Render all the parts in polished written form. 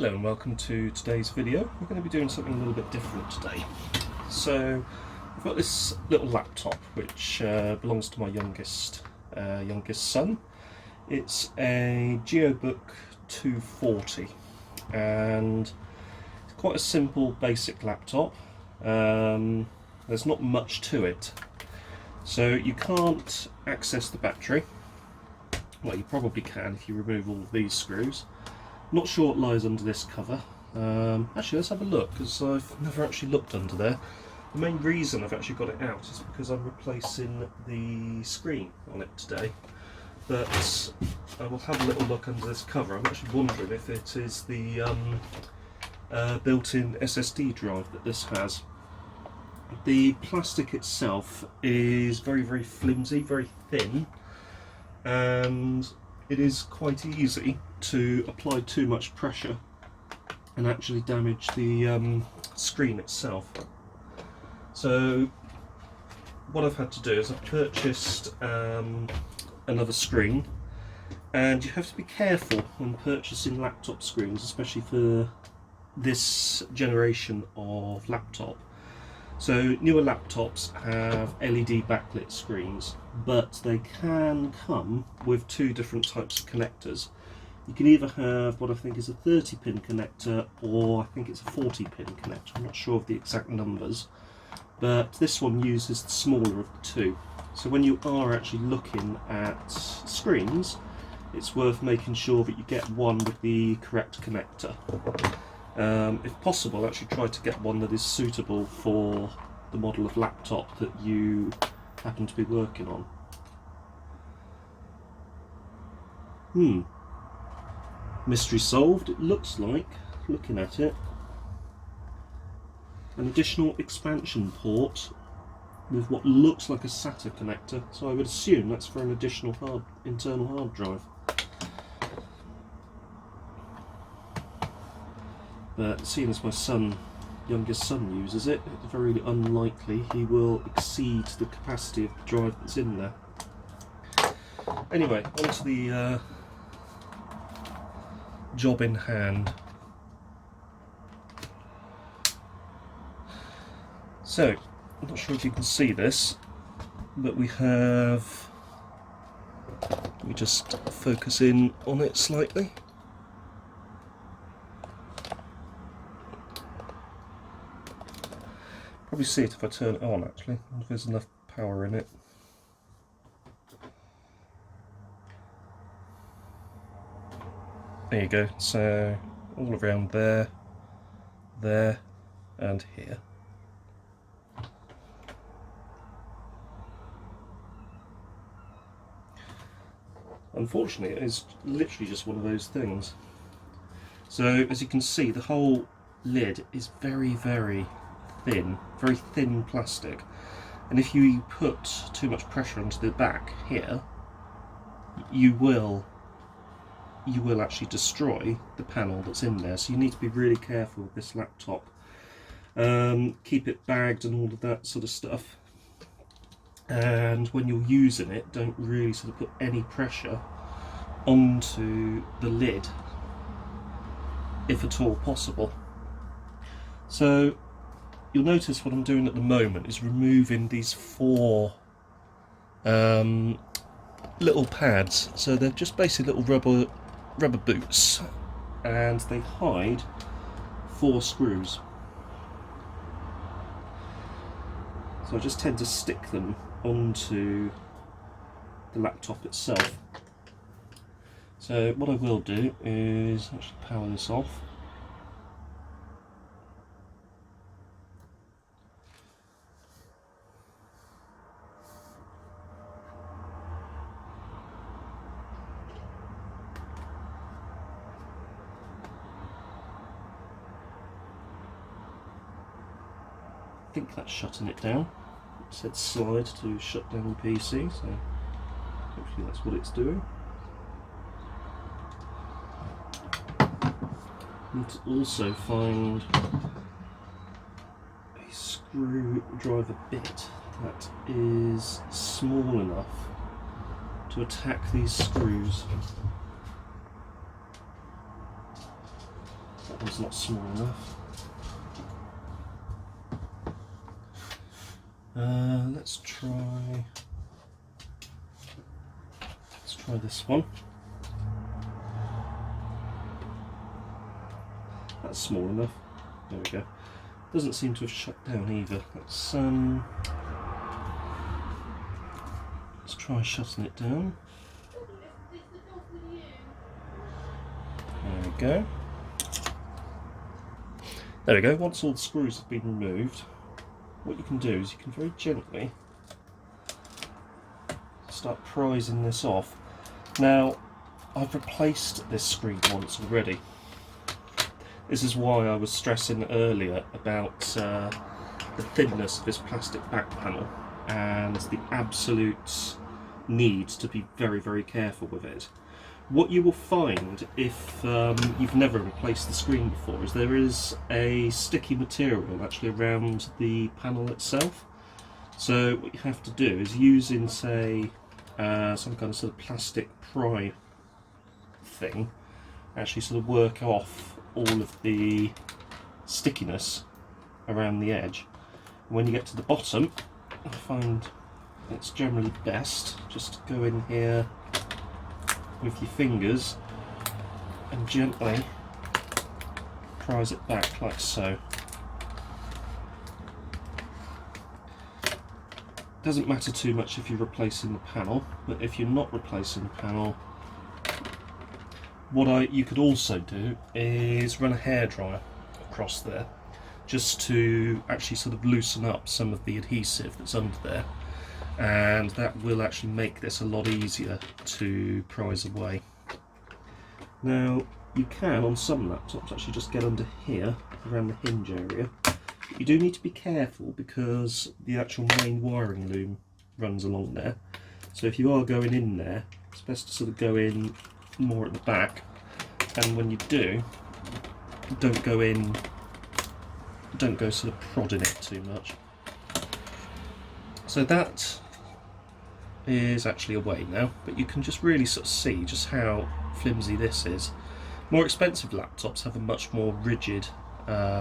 Hello and welcome to today's video. We're going to be doing something a little bit different today. So I've got this little laptop which belongs to my youngest son. It's a GEO540 and it's quite a simple basic laptop. There's not much to it. So you can't access the battery. Well, you probably can if you remove all of these screws. Not sure what lies under this cover. Actually, let's have a look, because I've never actually looked under there. The main reason I've actually got it out is because I'm replacing the screen on it today. But I will have a little look under this cover. I'm actually wondering if it is the built-in SSD drive that this has. The plastic itself is very, very flimsy, very thin, and it is quite easy to apply too much pressure and actually damage the screen itself. So what I've had to do is I've purchased another screen, and you have to be careful when purchasing laptop screens, especially for this generation of laptop. So newer laptops have LED backlit screens, but they can come with two different types of connectors. You can either have what I think is a 30-pin connector, or I think it's a 40-pin connector. I'm not sure of the exact numbers, but this one uses the smaller of the two. So when you are actually looking at screens, it's worth making sure that you get one with the correct connector. If possible, actually try to get one that is suitable for the model of laptop that you happen to be working on. Mystery solved, it looks like, looking at it. An additional expansion port with what looks like a SATA connector, so I would assume that's for an additional internal hard drive. But seeing as my youngest son uses it, it's very unlikely he will exceed the capacity of the drive that's in there. Anyway, onto the job in hand. So, I'm not sure if you can see this, but we have, let me just focus in on it slightly. Probably see it if I turn it on, actually. I wonder if there's enough power in it. There you go, so all around there, there and here. Unfortunately, it is literally just one of those things. So as you can see, the whole lid is very, very thin plastic, and if you put too much pressure onto the back here, you will actually destroy the panel that's in there. So you need to be really careful with this laptop. Keep it bagged and all of that sort of stuff, and when you're using it, don't really sort of put any pressure onto the lid if at all possible. So you'll notice what I'm doing at the moment is removing these four little pads. So they're just basically little rubber boots, and they hide 4 screws. So I just tend to stick them onto the laptop itself. So what I will do is actually power this off. I think that's shutting it down. It said slide to shut down the PC, so hopefully that's what it's doing. Need to also find a screwdriver bit that is small enough to attack these screws. one's not small enough. Let's try this one. That's small enough. There we go. Doesn't seem to have shut down either. Let's try shutting it down. There we go. There we go. Once all the screws have been removed, what you can do is you can very gently start prising this off. Now, I've replaced this screen once already. This is why I was stressing earlier about the thinness of this plastic back panel and the absolute need to be very, very careful with it. What you will find if you've never replaced the screen before is there is a sticky material actually around the panel itself. So what you have to do is using, say, some kind of sort of plastic pry thing, actually sort of work off all of the stickiness around the edge. When you get to the bottom, I find it's generally best just to go in here with your fingers and gently prise it back like so. Doesn't matter too much if you're replacing the panel, but if you're not replacing the panel, what you could also do is run a hairdryer across there, just to actually sort of loosen up some of the adhesive that's under there, and that will actually make this a lot easier to prise away. Now, you can on some laptops actually just get under here around the hinge area. You do need to be careful because the actual main wiring loom runs along there, so if you are going in there, it's best to sort of go in more at the back, and when you do, don't go sort of prodding it too much. So that is actually away now, but you can just really sort of see just how flimsy this is. More expensive laptops have a much more rigid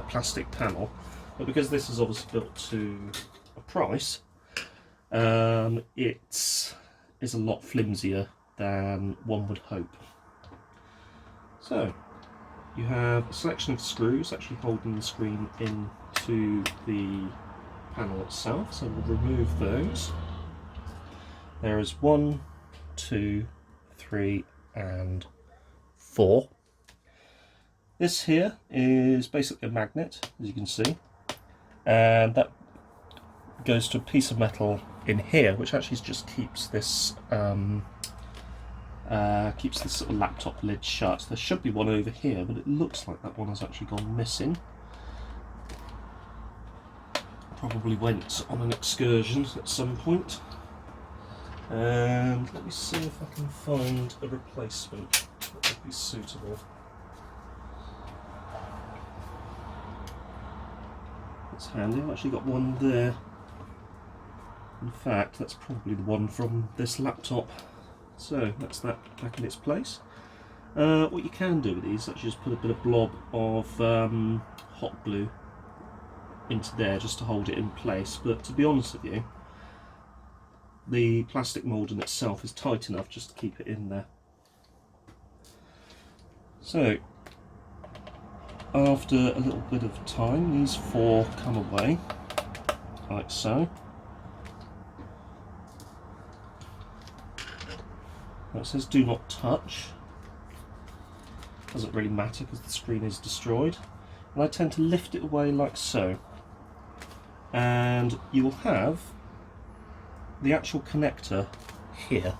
plastic panel, but because this is obviously built to a price, it is a lot flimsier than one would hope. So you have a selection of screws actually holding the screen into the panel itself, so we'll remove those. There is 1, 2, 3 and 4. This here is basically a magnet, as you can see, and that goes to a piece of metal in here, which actually just keeps this sort of laptop lid shut. There should be one over here, but it looks like that one has actually gone missing. Probably went on an excursion at some point. And let me see if I can find a replacement that would be suitable. It's handy, I've actually got one there. In fact, that's probably the one from this laptop. So that's that back in its place. What you can do with these is actually just put a bit of blob of hot glue into there just to hold it in place, but to be honest with you, the plastic moulding itself is tight enough just to keep it in there. So after a little bit of time, these 4 come away like so. Now it says do not touch. Doesn't really matter because the screen is destroyed, and I tend to lift it away like so, and you will have the actual connector here.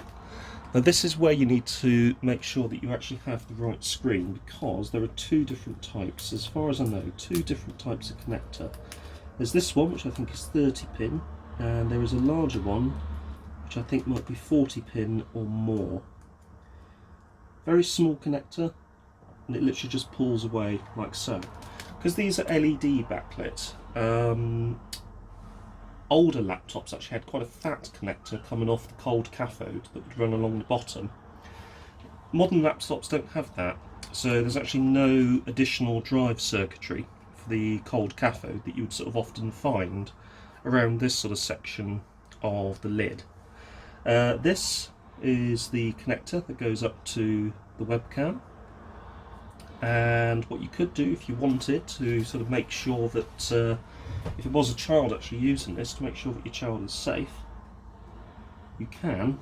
Now this is where you need to make sure that you actually have the right screen, because there are 2 different types, as far as I know, 2 different types of connector. There's this one, which I think is 30 pin, and there is a larger one which I think might be 40 pin or more. Very small connector, and it literally just pulls away like so. Because these are LED backlit, older laptops actually had quite a fat connector coming off the cold cathode that would run along the bottom. Modern laptops don't have that, So there's actually no additional drive circuitry for the cold cathode that you would sort of often find around this sort of section of the lid. This is the connector that goes up to the webcam, and what you could do if you wanted to sort of make sure that if it was a child actually using this, to make sure that your child is safe, you can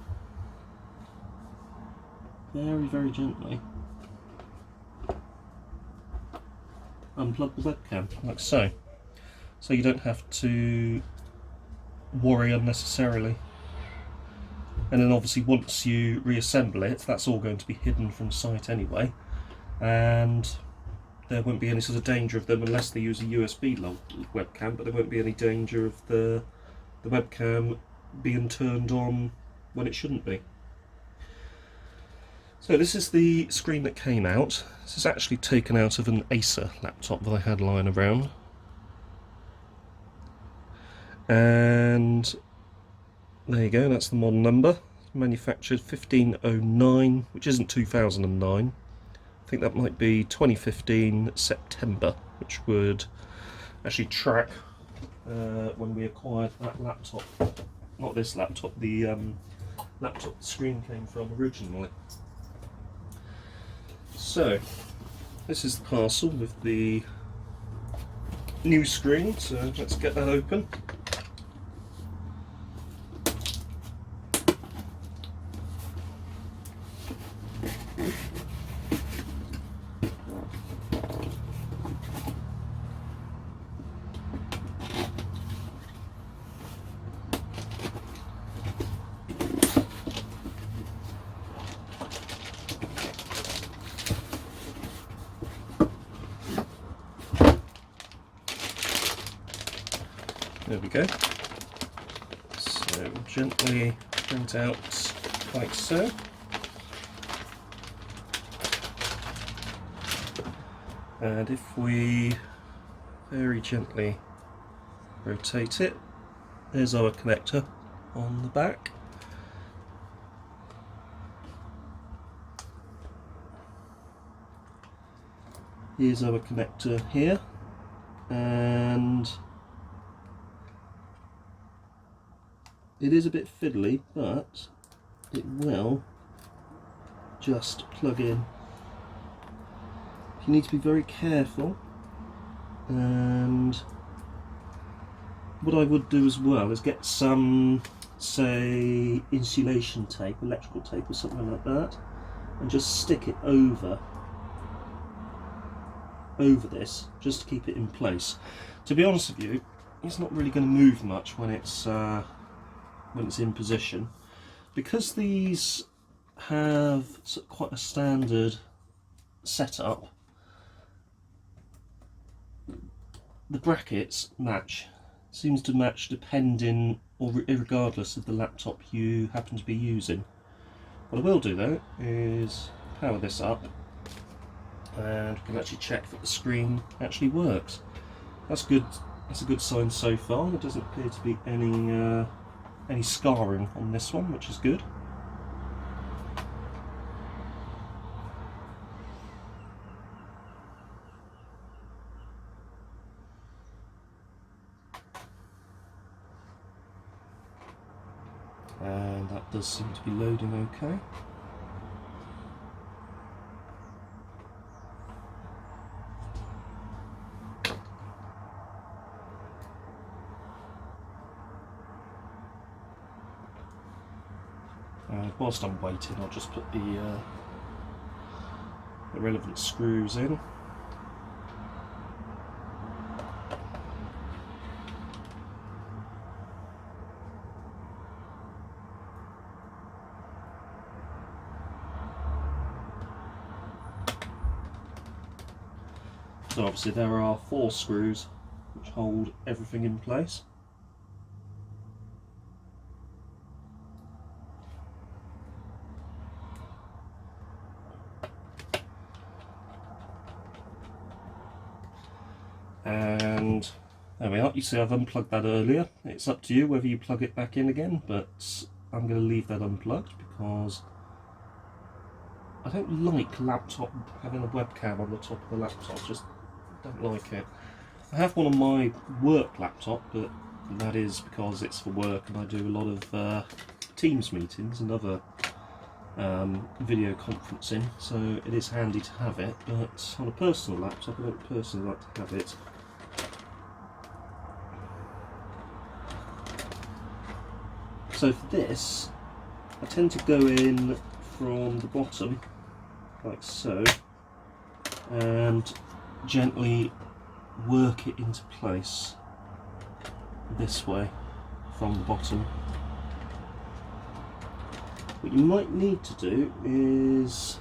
very, very gently unplug the webcam, like so. So you don't have to worry unnecessarily. And then obviously once you reassemble it, that's all going to be hidden from sight anyway, and there won't be any sort of danger of them unless they use a USB webcam, but there won't be any danger of the webcam being turned on when it shouldn't be. So this is the screen that came out. This is actually taken out of an Acer laptop that I had lying around. And there you go, that's the model number. Manufactured 1509, which isn't 2009. I think that might be 2015 September, which would actually track when we acquired that laptop. Not this laptop, the laptop the screen came from originally. So, this is the parcel with the new screen, so let's get that open. There we go. So gently print out like so. And if we very gently rotate it, there's our connector on the back. Here's our connector here, and it is a bit fiddly, but it will just plug in. You need to be very careful, and what I would do as well is get some, say, insulation tape, electrical tape or something like that, and just stick it over this, just to keep it in place. To be honest with you, it's not really going to move much when it's in position, because these have quite a standard setup. The brackets seems to match depending or regardless of the laptop you happen to be using. What I will do though is power this up, and we can actually check that the screen actually works. That's good. That's a good sign so far. There doesn't appear to be any scarring on this one, which is good. And that does seem to be loading okay. Whilst I'm waiting, I'll just put the relevant screws in. So obviously there are 4 screws which hold everything in place. And there we are. You see I've unplugged that earlier. It's up to you whether you plug it back in again, but I'm going to leave that unplugged because I don't like having a webcam on the top of the laptop, just don't like it. I have one on my work laptop, but that is because it's for work and I do a lot of Teams meetings and other video conferencing, so it is handy to have it, but on a personal laptop I don't personally like to have it. So for this, I tend to go in from the bottom, like so, and gently work it into place this way from the bottom. What you might need to do is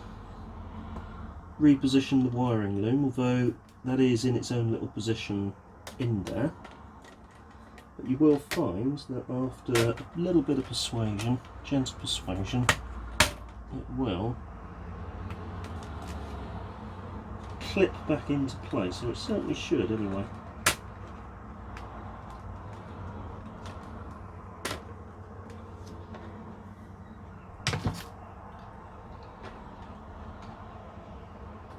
reposition the wiring loom, although that is in its own little position in there. But you will find that after a little bit of persuasion, gentle persuasion, it will clip back into place, or it certainly should anyway.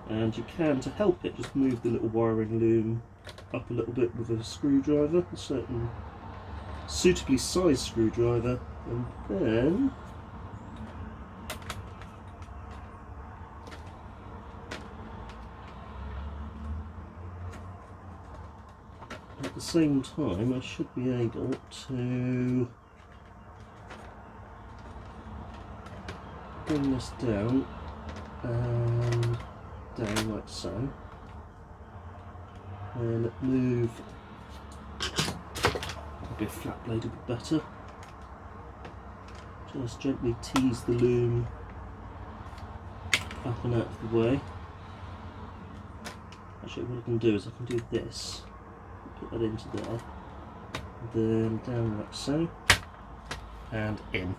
And you can, to help it, just move the little wiring loom up a little bit with a screwdriver, a certain suitably sized screwdriver, and then at the same time I should be able to bring this down and down like so, and move maybe a flat blade a bit better. Just gently tease the loom up and out of the way. Actually, what I can do is I can do this, put that into there, then down like so, and in.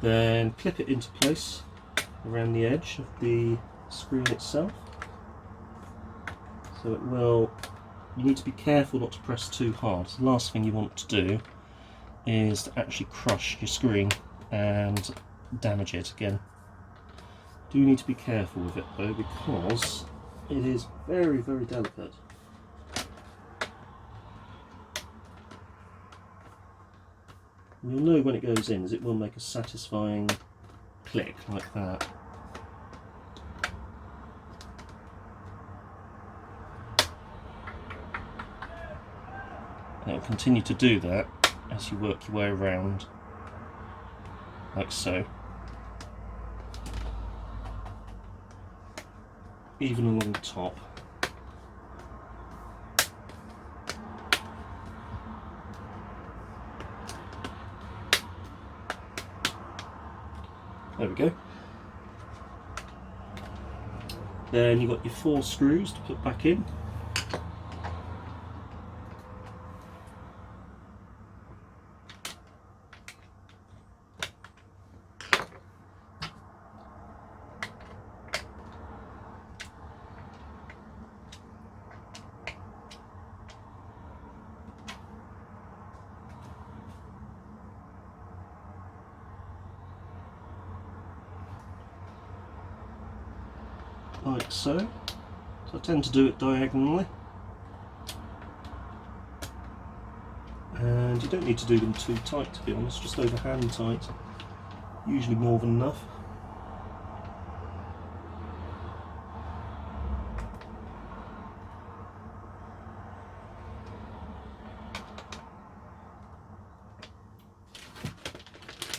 Then clip it into place around the edge of the screen itself. So it will, you need to be careful not to press too hard. The last thing you want to do is to actually crush your screen and damage it again. Do need to be careful with it though, because it is very, very delicate. And you'll know when it goes in, as it will make a satisfying click like that. And it will continue to do that as you work your way around, like so. Even along the top. There we go. Then you've got your 4 screws to put back in. Like so. So I tend to do it diagonally, and you don't need to do them too tight, to be honest, just over hand tight, usually more than enough.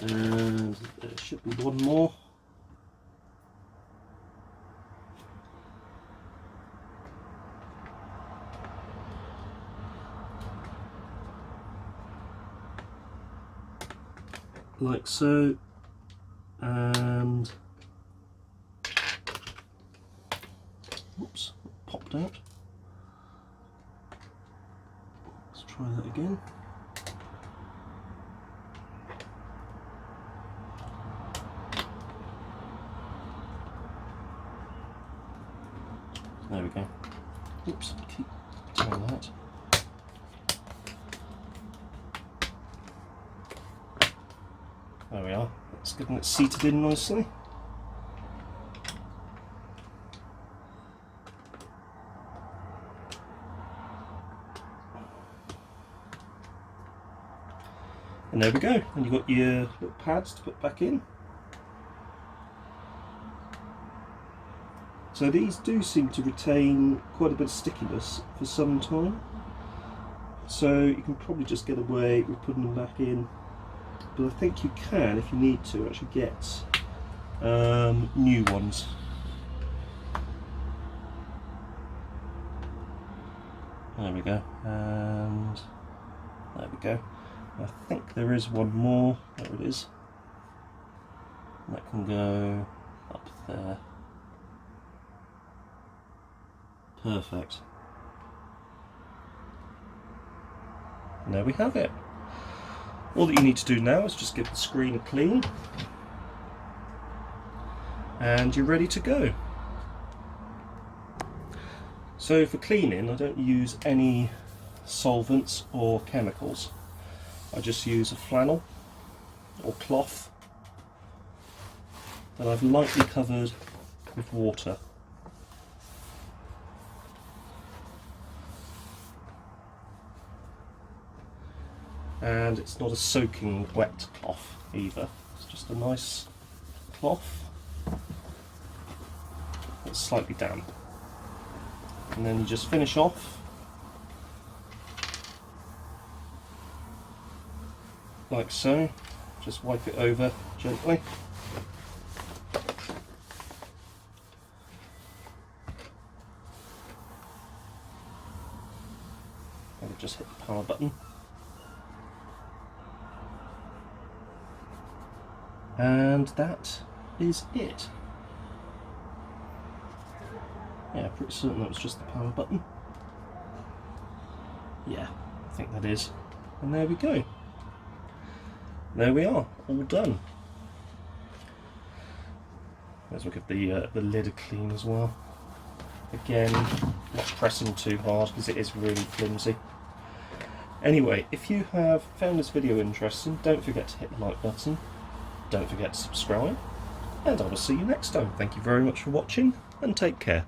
And there should be one more. Like so, and oops, popped out. Let's try that again. There we go. Oops, keep doing that. There we are, that's getting it seated in nicely. And there we go, and you've got your little pads to put back in. So these do seem to retain quite a bit of stickiness for some time, so you can probably just get away with putting them back in, but I think you can, if you need to, actually get new ones. There we go, and there we go. I think there is one more. There it is. That can go up there. Perfect. And there we have it. All that you need to do now is just give the screen a clean, and you're ready to go. So for cleaning, I don't use any solvents or chemicals. I just use a flannel or cloth that I've lightly covered with water. And it's not a soaking wet cloth either, it's just a nice cloth that's slightly damp. And then you just finish off like so, just wipe it over gently. And just hit the power button. And that is it. Yeah, pretty certain that was just the power button. Yeah, I think that is. And there we go. There we are, all done. Let's look at the lid clean as well. Again, not pressing too hard because it is really flimsy. Anyway, if you have found this video interesting, don't forget to hit the like button. Don't forget to subscribe, and I will see you next time. Thank you very much for watching, and take care.